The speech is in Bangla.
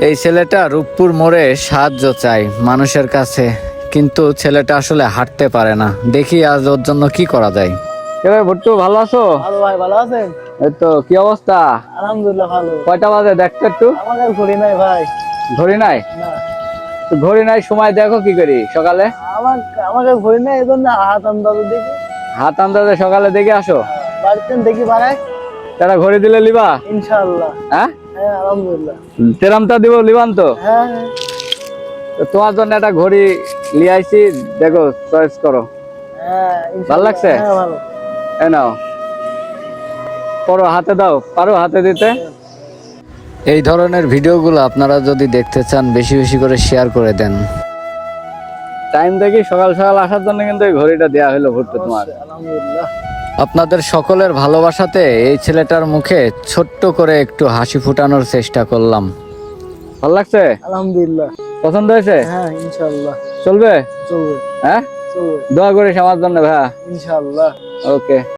এই ছেলেটা রূপপুর মোড়ে সাহায্য চায় মানুষের কাছে, কিন্তু ছেলেটা আসলে হাঁটতে পারে না। দেখি আজ ওর জন্য কি করা যায়। ভাই ভুট্টু, ভালো আছো? ভালো ভাই, ভালো আছেন? এই তো, কি অবস্থা? আলহামদুলিল্লাহ ভালো। কয়টা বাজে দেখতো একটু? আমাদের ঘড়ি নাই ভাই। ঘড়ি নাই? না, তো ঘড়ি নাই, সময় দেখো কি করি সকালে? আমাদের ঘড়ি নাই, এই জন্য হাত আন্দাজ দেখি। হাত আন্দাজে সকালে দেখে আসো। বাড়িতে দেখি বাড়ায়। তারা ঘড়ি দিলে লিবা? ইনশাআল্লাহ। হ্যাঁ, হ্যাঁ আলহামদুলিল্লাহ। তেরামটা দিব, লিবান তো? হ্যাঁ হ্যাঁ। তো তোমার জন্য একটা ঘড়ি নিয়ে আইছি, দেখো চয়েস করো। হ্যাঁ ভালো লাগছে? হ্যাঁ ভালো। এই নাও, পরো, হাতে দাও, পারো হাতে দিতে? এই ধরনের ভিডিওগুলো আপনারা যদি দেখতে চান বেশি বেশি করে শেয়ার করে দেন। টাইম দেখি সকাল সকাল আসার জন্য কিন্তু এই ঘড়িটা দেয়া হলো ভুট্টু তোমার। আলহামদুলিল্লাহ। আপনাদের সকলের ভালোবাসাতে এই ছেলেটার মুখে ছোট্ট করে একটু হাসি ফুটানোর চেষ্টা করলাম। ভালো লাগছে? আলহামদুলিল্লাহ। পছন্দ হয়েছে? হ্যাঁ ইনশাআল্লাহ। চলবে? চলবে। হ্যাঁ, চলবে দোয়া করিস আমার জন্য ভাইয়া। ইনশাআল্লাহ। ওকে।